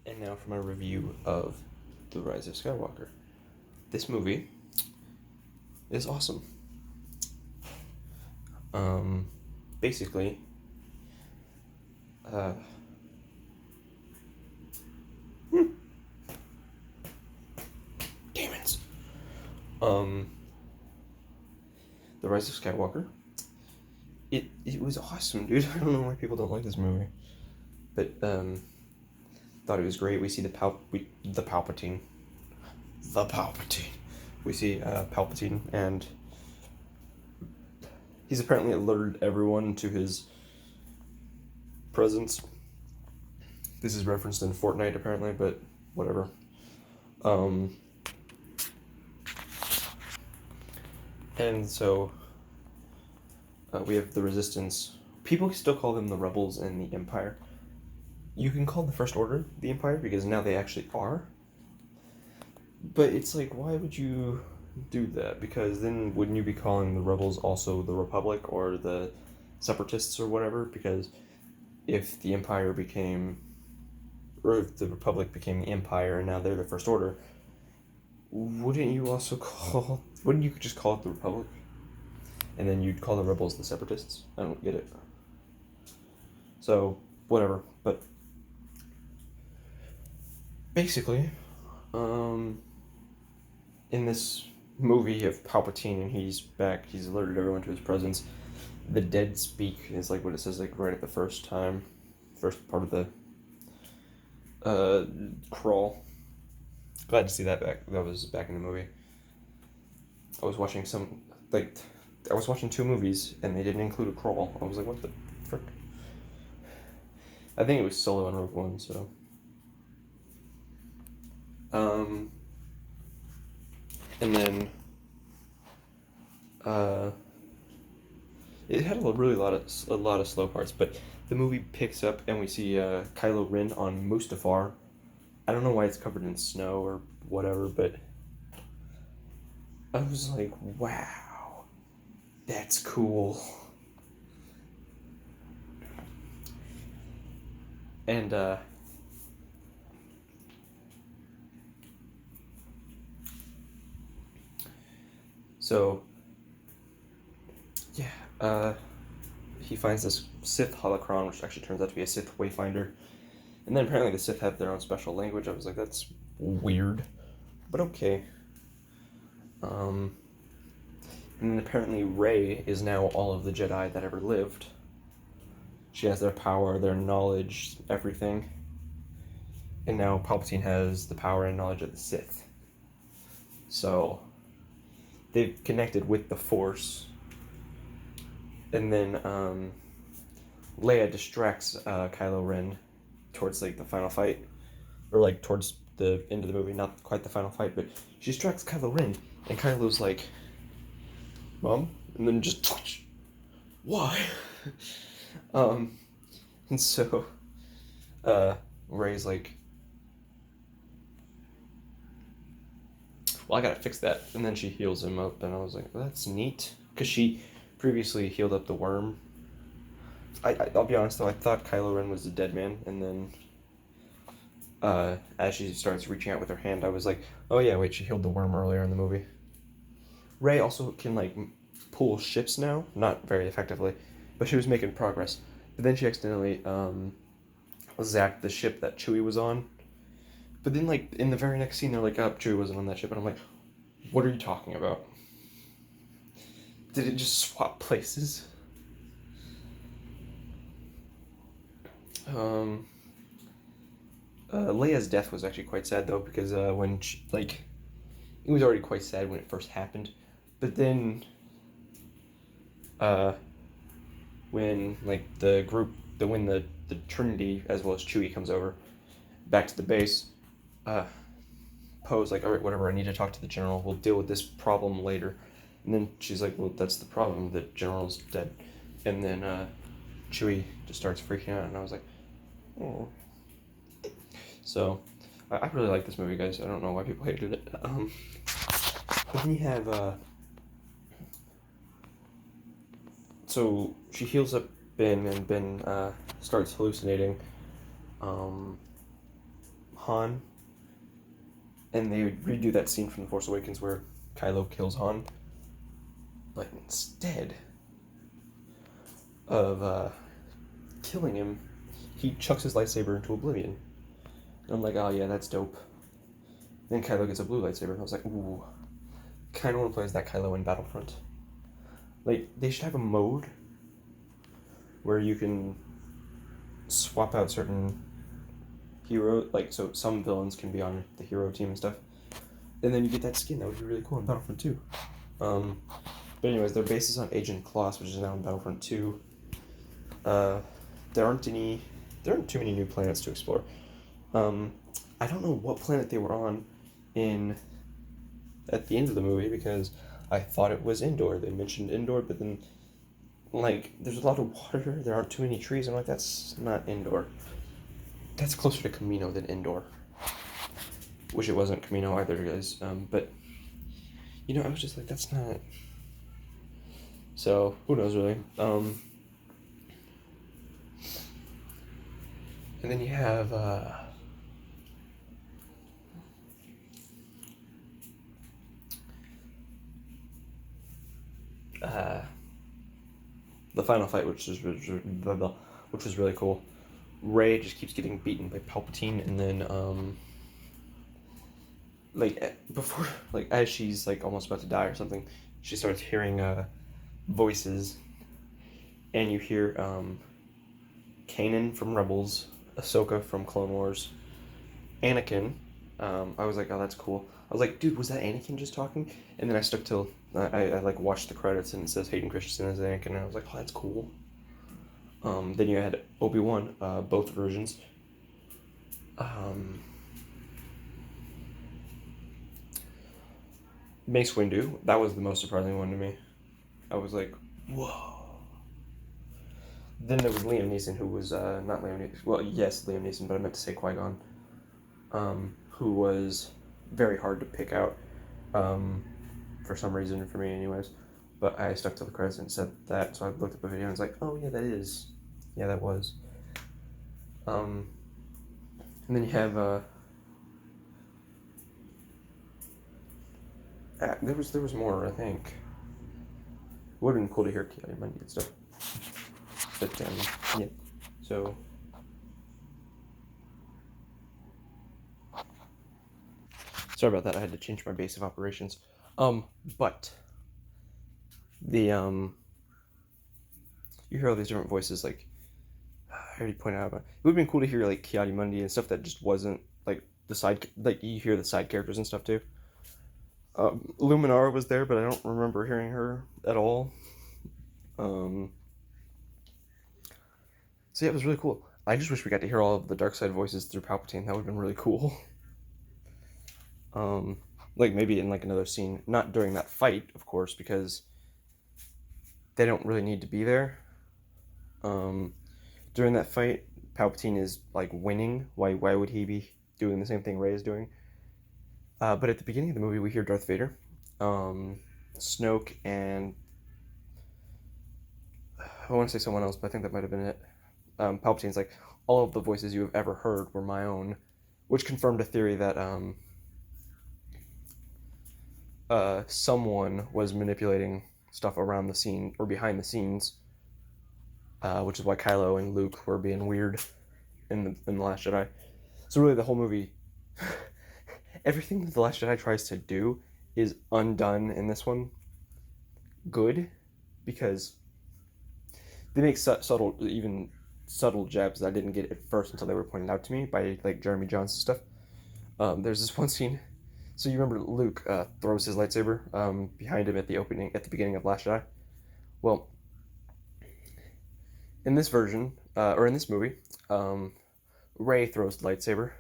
And now for my review of The Rise of Skywalker. This movie is awesome. Basically, uh, demons. The Rise of Skywalker. It was awesome, dude. I don't know why people don't like this movie, but thought it was great. We see the Palpatine. We see Palpatine, and he's apparently alerted everyone to his presence. This is referenced in Fortnite, apparently, but whatever. And so we have the Resistance. People still call them the Rebels and the Empire. You can call the First Order the Empire because now they actually are. But it's like, why would you do that? Because then wouldn't you be calling the Rebels also the Republic or the Separatists or whatever? Because if the Empire became, or if the Republic became the Empire and now they're the First Order, wouldn't you just call it the Republic? And then you'd call the Rebels the Separatists? I don't get it. So, whatever. But basically, in this movie you have Palpatine and he's back, he's alerted everyone to his presence. The dead speak is like what it says like right at the first part of the crawl. Glad to see that back. That was back in the movie. I was watching two movies and they didn't include a crawl. I was like, what the frick? I think it was Solo and Rogue One, so. And then, it had a lot of slow parts, but the movie picks up and we see Kylo Ren on Mustafar. I don't know why it's covered in snow or whatever, but I was like, wow, that's cool. And so yeah, he finds this Sith holocron, which actually turns out to be a Sith Wayfinder. And then apparently the Sith have their own special language. I was like, that's weird, but okay. And then apparently Rey is now all of the Jedi that ever lived. She has their power, their knowledge, everything. And now Palpatine has the power and knowledge of the Sith. So they've connected with the Force. And then Leia distracts Kylo Ren towards like the final fight, or like towards the end of the movie, not quite the final fight, but she distracts Kylo Ren, and Kylo's like, "Mom," and then just why? And so Rey's like, well, I gotta fix that, and then she heals him up, and I was like, well, that's neat, because she previously healed up the worm. I'll be honest though, I thought Kylo Ren was the dead man, and then as she starts reaching out with her hand, I was like, oh yeah, wait, she healed the worm earlier in the movie. Rey also can like pull ships now, not very effectively, but she was making progress. But then she accidentally zapped the ship that Chewie was on. But then like in the very next scene, they're like, oh, Chewie wasn't on that ship, and I'm like, what are you talking about? Did it just swap places? Leia's death was actually quite sad though, because when it was already quite sad when it first happened, but then when like the Trinity as well as Chewie comes over back to the base, Poe's like, all right, whatever, I need to talk to the general, we'll deal with this problem later. And then she's like, well, that's the problem, the general's dead. And then Chewie just starts freaking out, and I was like, oh. So I really like this movie, guys. I don't know why people hated it. But then you have so she heals up Ben, and Ben starts hallucinating Han Han, and they would redo that scene from The Force Awakens where Kylo kills Han, but instead of killing him, he chucks his lightsaber into oblivion. And I'm like, oh yeah, that's dope. Then Kylo gets a blue lightsaber, and I was like, ooh, kind of want to play as that Kylo in Battlefront. Like, they should have a mode where you can swap out certain hero, like, so some villains can be on the hero team and stuff, and then you get that skin. That would be really cool in Battlefront 2. But anyways, their base is on Agent Kloss, which is now in Battlefront 2. There aren't too many new planets to explore. I don't know what planet they were on at the end of the movie, because I thought it was Endor. They mentioned Endor, but then, like, there's a lot of water, there aren't too many trees. I'm like, that's not Endor. That's closer to Camino than Endor. Wish it wasn't Camino either, guys. But, you know, I was just like, that's not... So, who knows, really. And then you have, the final fight, which was really cool. Rey just keeps getting beaten by Palpatine, and then before, like, as she's like almost about to die or something, she starts hearing voices, and you hear Kanan from Rebels, Ahsoka from Clone Wars, Anakin. I was like, oh, that's cool. I was like, dude, was that Anakin just talking? And then I stuck till I like watched the credits, and it says Hayden Christensen as Anakin, and I was like, oh, that's cool. Then you had Obi-Wan, both versions. Mace Windu, that was the most surprising one to me. I was like, whoa. Then there was Liam Neeson, who was not Liam Neeson. Well, yes, Liam Neeson, but I meant to say Qui-Gon, who was very hard to pick out, for some reason, for me anyways. But I stuck to the credits and said that, so I looked up a video and was like, oh yeah, that was. And then you have there was more, I think. It would have been cool to hear Ki-Adi-Mundi and stuff. But yeah. So sorry about that. I had to change my base of operations. But the you hear all these different voices, like I already pointed out. But it would have been cool to hear like Ki-Adi-Mundi and stuff that just wasn't like the side, like you hear the side characters and stuff too. Luminara was there, but I don't remember hearing her at all. So yeah, it was really cool. I just wish we got to hear all of the dark side voices through Palpatine. That would have been really cool. Like maybe in like another scene, not during that fight, of course, because they don't really need to be there. During that fight, Palpatine is like winning. Why would he be doing the same thing Rey is doing? But at the beginning of the movie, we hear Darth Vader, Snoke, and I want to say someone else, but I think that might have been it. Palpatine's like, all of the voices you have ever heard were my own, which confirmed a theory that someone was manipulating stuff around the scene or behind the scenes, which is why Kylo and Luke were being weird in the Last Jedi. So really, the whole movie, everything that the Last Jedi tries to do is undone in this one. Good, because they make subtle jabs that I didn't get at first until they were pointed out to me by like Jeremy Jahns and stuff. There's this one scene. So you remember Luke throws his lightsaber behind him at the beginning of Last Jedi? Well, in this version, or in this movie, Rey throws the lightsaber,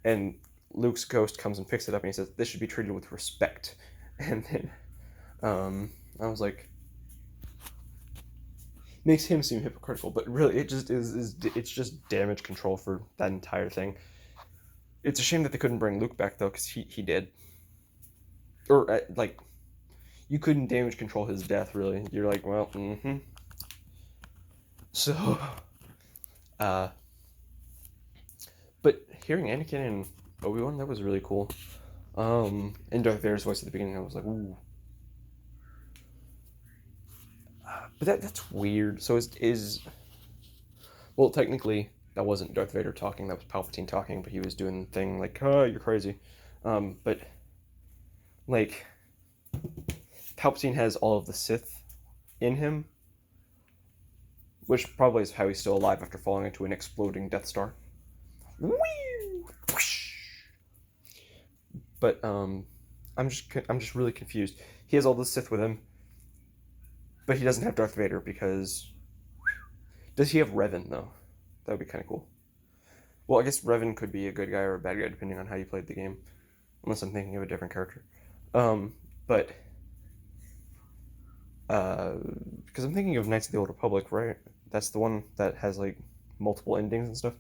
and Luke's ghost comes and picks it up, and he says, "This should be treated with respect." And then I was like, makes him seem hypocritical, but really it just it's just damage control for that entire thing. It's a shame that they couldn't bring Luke back though, because he did, or like you couldn't damage control his death really. You're like, well, So but But hearing Anakin and Obi-Wan, that was really cool. And Darth Vader's voice at the beginning, I was like, ooh. But that's weird. So well, technically, that wasn't Darth Vader talking. That was Palpatine talking, but he was doing the thing like, "Oh, you're crazy." But like, Palpatine has all of the Sith in him, which probably is how he's still alive after falling into an exploding Death Star. But I'm just really confused. He has all the Sith with him, but he doesn't have Darth Vader because. Does he have Revan though? That would be kind of cool. Well, I guess Revan could be a good guy or a bad guy depending on how you played the game, unless I'm thinking of a different character. But because I'm thinking of Knights of the Old Republic, right? That's the one that has like multiple endings and stuff.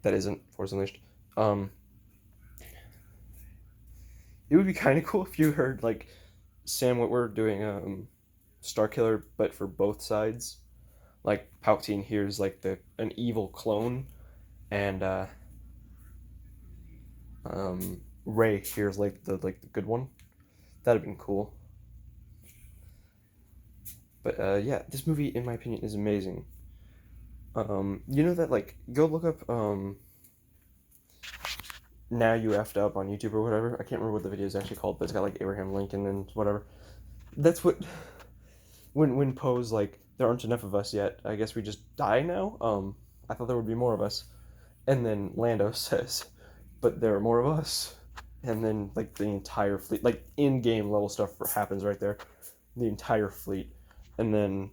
That isn't Force Unleashed. It would be kind of cool if you heard like Sam Witwer doing Starkiller, but for both sides. Like Palpatine hears like an evil clone, and Rey hears like the good one. That'd have been cool. But yeah, this movie, in my opinion, is amazing. You know that like go look up Now You Effed Up on YouTube or whatever. I can't remember what the video is actually called, but it's got like Abraham Lincoln and whatever. That's what when Poe's like, there aren't enough of us yet. I guess we just die now. I thought there would be more of us. And then Lando says, but there are more of us. And then like the entire fleet, like in-game level stuff happens right there. The entire fleet. And then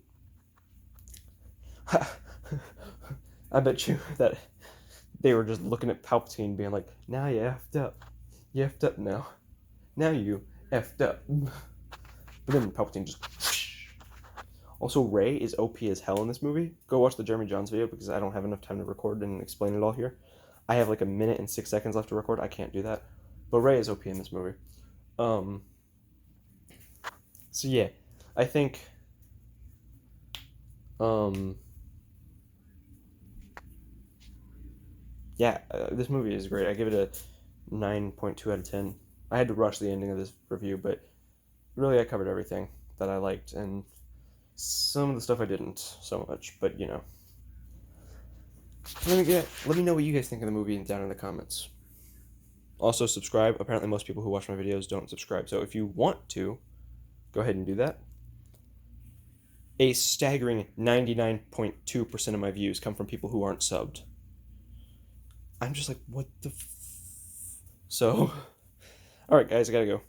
I bet you that they were just looking at Palpatine being like, now you effed up. You effed up now. Now you effed up. But then Palpatine just... Also, Rey is OP as hell in this movie. Go watch the Jeremy Johns video because I don't have enough time to record and explain it all here. I have like a minute and 6 seconds left to record. I can't do that. But Rey is OP in this movie. So yeah, I think... yeah, this movie is great. I give it a 9.2 out of 10. I had to rush the ending of this review, but really I covered everything that I liked, and some of the stuff I didn't so much, but you know. Let me know what you guys think of the movie down in the comments. Also, subscribe. Apparently most people who watch my videos don't subscribe, so if you want to, go ahead and do that. A staggering 99.2% of my views come from people who aren't subbed. I'm just like, what the So, alright guys, I gotta go.